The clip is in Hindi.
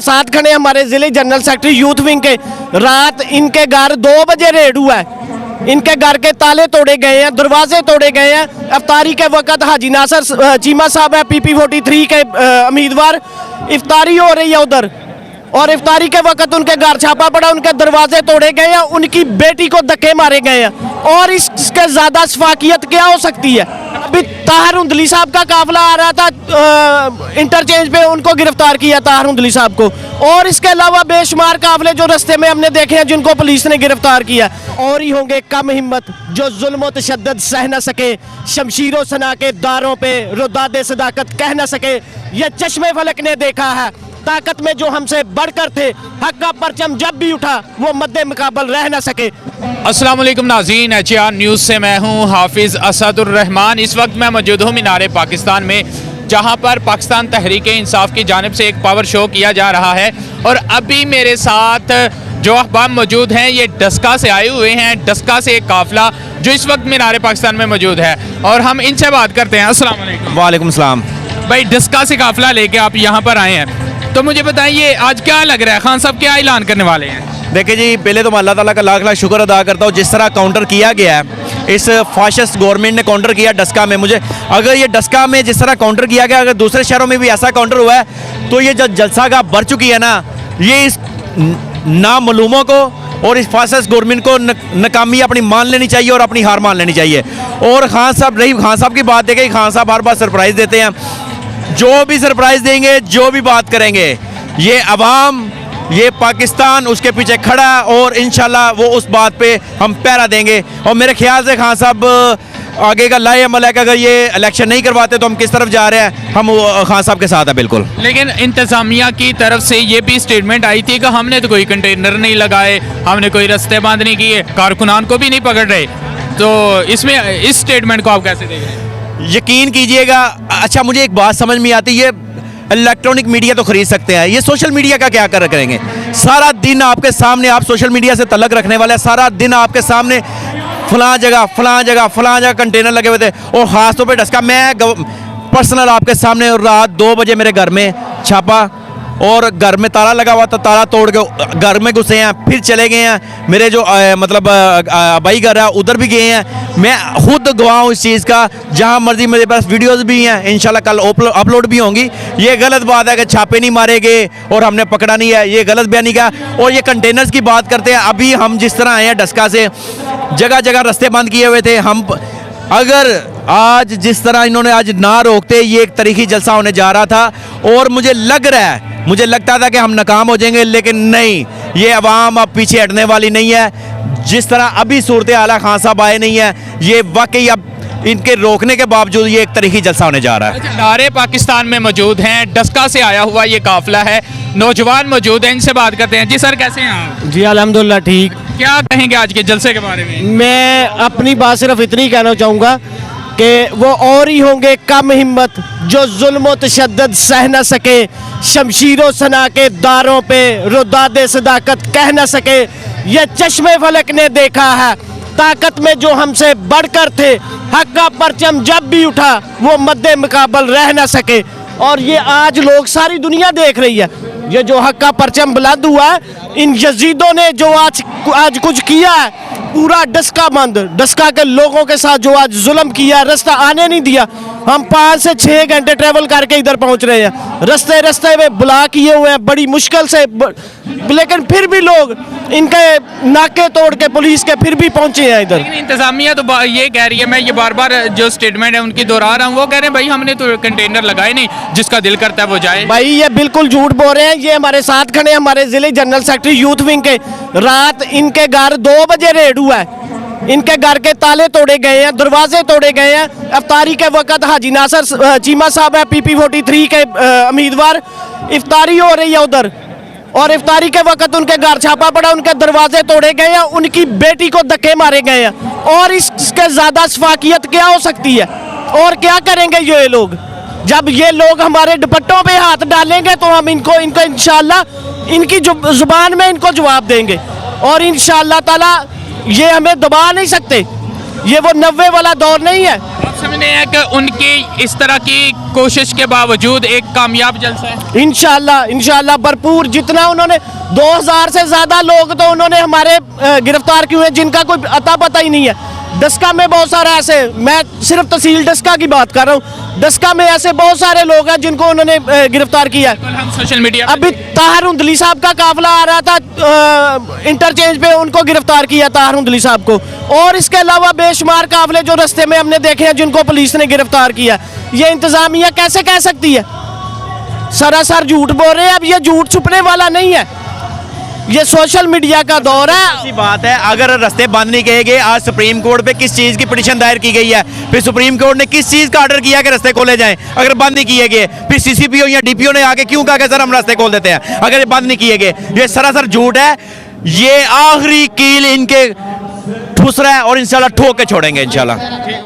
साथ खड़े हमारे जिले जनरल सेक्रेटरी यूथ विंग के। रात इनके घर 2 बजे रेड हुआ है। इनके घर के ताले तोड़े गए हैं, दरवाजे तोड़े गए हैं। इफ्तारी के वक्त हाजी नासर चीमा साहब है PP 43 के उम्मीदवार, इफ्तारी हो रही है उधर, और इफ्तारी के वक्त उनके घर छापा पड़ा, उनके दरवाजे तोड़े गए हैं, उनकी बेटी को धक्के मारे गए हैं। और इसके ज्यादा शफाकियत क्या हो सकती है? अभी ताहिर हुंदली साहब का काफिला आ रहा था इंटरचेंज पे, उनको गिरफ्तार किया ताहिर हुंदली साहब को। और इसके अलावा बेशुमार काफिले जो रास्ते में हमने देखे हैं जिनको पुलिस ने गिरफ्तार किया। और ही होंगे कम हिम्मत जो जुल्म व तशद्दुद सह न सके, शमशीरों सना के दारों पे रुदादे सदाकत कह न सके। ये चश्मे फलक ने देखा है ताकत में जो हमसे बढ़कर थे, हक का परचम जब भी उठा वो मद्दे मुकाबल रह न सके। अस्सलाम वालेकुम नाज़रीन, HR न्यूज़ से मैं हूं हाफिज़ असदुर रहमान। इस वक्त मैं मौजूद हूं मीनारे पाकिस्तान में, जहां पर पाकिस्तान तहरीक-ए-इंसाफ की जानिब से एक पावर शो किया जा रहा है। और अभी मेरे साथ जो अहबाब मौजूद हैं ये डस्का से आए हुए हैं। डस्का से एक काफिला जो इस वक्त मीनारे पाकिस्तान में मौजूद है, और हम इनसे बात करते हैं। अस्सलाम वालेकुम। वालेकुम सलाम। भाई, डस्का से काफिला लेके आप यहाँ पर आए हैं, तो मुझे बताइए आज क्या लग रहा है, खान साहब क्या ऐलान करने वाले हैं? देखिए जी, पहले तो मैं अल्लाह ताला का लाख लाख शुक्र अदा करता हूँ जिस तरह काउंटर किया गया है। इस फाशिस्ट गवर्नमेंट ने काउंटर किया डस्का में। मुझे अगर ये डस्का में जिस तरह काउंटर किया गया, अगर दूसरे शहरों में भी ऐसा काउंटर हुआ है तो ये जो जलसा का बढ़ चुकी है ना, ये इस नामालूमों को और इस फाशिस्ट गवर्नमेंट को नाकामी अपनी मान लेनी चाहिए और अपनी हार मान लेनी चाहिए। और खान साहब, रही खान साहब की बात देखें, खान साहब हर बार सरप्राइज़ देते हैं। जो भी सरप्राइज़ देंगे, जो भी बात करेंगे, ये अवाम, ये पाकिस्तान उसके पीछे खड़ा है और इंशाल्लाह वो उस बात पे हम पहरा देंगे। और मेरे ख्याल से खान साहब आगे का लाए अमल है कि अगर ये इलेक्शन नहीं करवाते तो हम किस तरफ जा रहे हैं, हम खान साहब के साथ है बिल्कुल। लेकिन इंतज़ामिया की तरफ से ये भी स्टेटमेंट आई थी कि हमने तो कोई कंटेनर नहीं लगाए, हमने कोई रास्ते बंद नहीं किए, कारकुनान को भी नहीं पकड़ रहे। तो इसमें इस स्टेटमेंट को आप कैसे देख रहे हैं? यकीन कीजिएगा, अच्छा मुझे एक बात समझ में आती है, इलेक्ट्रॉनिक मीडिया तो खरीद सकते हैं, ये सोशल मीडिया का क्या करेंगे? सारा दिन आपके सामने, आप सोशल मीडिया से तलक रखने वाले हैं, सारा दिन आपके सामने फलां जगह कंटेनर लगे हुए थे। और ख़ास तौर पे डस्का, मैं पर्सनल आपके सामने रात 2 बजे मेरे घर में छापा और घर में ताला लगा हुआ था, ताला तोड़ के घर में घुसे हैं, फिर चले गए हैं। मेरे जो मतलब भाई घर है उधर भी गए हैं। मैं खुद गवाह हूँ इस चीज़ का, जहाँ मर्जी मेरे पास वीडियोस भी हैं, इंशाल्लाह कल अपलोड भी होंगी। ये गलत बात है कि छापे नहीं मारे गए और हमने पकड़ा नहीं है, ये गलत बयानी का। और ये कंटेनर्स की बात करते हैं, अभी हम जिस तरह आए हैं डस्का से, जगह जगह रास्ते बंद किए हुए थे। हम अगर आज जिस तरह इन्होंने आज ना रोकते, ये एक तरीकी जलसा होने जा रहा था। और मुझे लगता था कि हम नाकाम हो जाएंगे, लेकिन नहीं, ये अवाम अब पीछे हटने वाली नहीं है। जिस तरह अभी सूरत हाल खान साहब आए नहीं है, ये वाकई अब इनके रोकने के बावजूद ये एक तरीकी जलसा होने जा रहा है। मीनारे पाकिस्तान में मौजूद हैं, डस्का से आया हुआ ये काफिला है, नौजवान मौजूद हैं, इनसे बात करते हैं। जी सर, कैसे हैं आप? जी अल्हम्दुलिल्लाह ठीक। क्या कहेंगे आज के जलसे के बारे में? मैं अपनी बात सिर्फ इतनी कहना चाहूँगा कि वो और ही होंगे कम हिम्मत जो जुल्म व तशद्दुद सह न सके, शमशीरों सना के दारों पे रुदादे सदाकत कह न सके। ये चश्मे फलक ने देखा है ताकत में जो हमसे बढ़कर थे, हक का परचम जब भी उठा वो मद्दे मुकाबल रह न सके। और ये आज लोग, सारी दुनिया देख रही है, ये जो हक का परचम बुलंद हुआ है, इन यजीदों ने जो आज कुछ किया है, पूरा डस्का बंद, डस्का के लोगों के साथ जो आज जुल्म किया, रास्ता आने नहीं दिया। हम 5 से 6 घंटे ट्रेवल करके इधर पहुंच रहे हैं, रास्ते में बुला किए हुए हैं बड़ी मुश्किल से, लेकिन फिर भी लोग इनके नाके तोड़ के पुलिस के फिर भी पहुंचे हैं इधर। लेकिन इंतजामिया तो ये कह रही है, मैं ये बार बार जो स्टेटमेंट है उनकी दोहरा रहा हूँ, वो कह रहे हैं भाई हमने तो कंटेनर लगाए नहीं, जिसका दिल करता है वो जाए। भाई ये बिल्कुल झूठ बोल रहे हैं। ये हमारे साथ खड़े हमारे जिले जनरल सेक्रेटरी यूथ विंग के। रात इनके घर 2 बजे रेड हुआ है, इनके घर के ताले तोड़े गए हैं, दरवाजे तोड़े गए हैं। इफ्तारी के वक्त हाजी नासर चीमा साहब है PP 43 के उम्मीदवार, इफ्तारी हो रही है उधर, और इफ्तारी के वक्त उनके घर छापा पड़ा, उनके दरवाजे तोड़े गए हैं, उनकी बेटी को धक्के मारे गए हैं। और इसके ज्यादा शफाकियत क्या हो सकती है? और क्या करेंगे ये लोग? जब ये लोग हमारे दुपट्टों पे हाथ डालेंगे तो हम इनको इंशाल्लाह इनकी जुबान में इनको जवाब देंगे। और इंशाल्लाह ताला ये हमें दबा नहीं सकते, ये वो 90 वाला दौर नहीं है। समझते हैं कि उनकी इस तरह की कोशिश के बावजूद एक कामयाब जलसा है? इंशाल्लाह भरपूर। जितना उन्होंने 2000 से ज़्यादा लोग तो उन्होंने हमारे गिरफ्तार किए हैं जिनका कोई अता पता ही नहीं है। डस्का में बहुत सारे ऐसे, मैं सिर्फ तहसील डस्का की बात कर रहा हूँ, डस्का में ऐसे बहुत सारे लोग हैं जिनको उन्होंने गिरफ्तार किया है। हम सोशल मीडिया अभी ताहिर उंदली साहब का काफिला आ रहा था इंटरचेंज पे, उनको गिरफ्तार किया ताहिर उंदली साहब को। और इसके अलावा बेशुमार काफिले जो रास्ते में हमने देखे हैं जिनको पुलिस ने गिरफ्तार किया। ये इंतजामिया कैसे कह सकती है? सरासर झूठ बोल रहे हैं। अब ये झूठ छुपने वाला नहीं है, ये सोशल मीडिया का दौर है। ऐसी बात है, अगर रास्ते बंद नहीं किए गए, आज सुप्रीम कोर्ट पे किस चीज़ की पिटीशन दायर की गई है, फिर सुप्रीम कोर्ट ने किस चीज़ का ऑर्डर किया कि रास्ते खोले जाएं? अगर बंद नहीं किए गए, फिर सीसीपीओ या डीपीओ ने आके क्यों कहा कि सर हम रास्ते खोल देते हैं अगर ये बंद नहीं किए गए? ये सरासर झूठ है। ये आखिरी कील इनके ठुस रहा है और इंशाल्लाह ठोक के छोड़ेंगे इंशाल्लाह।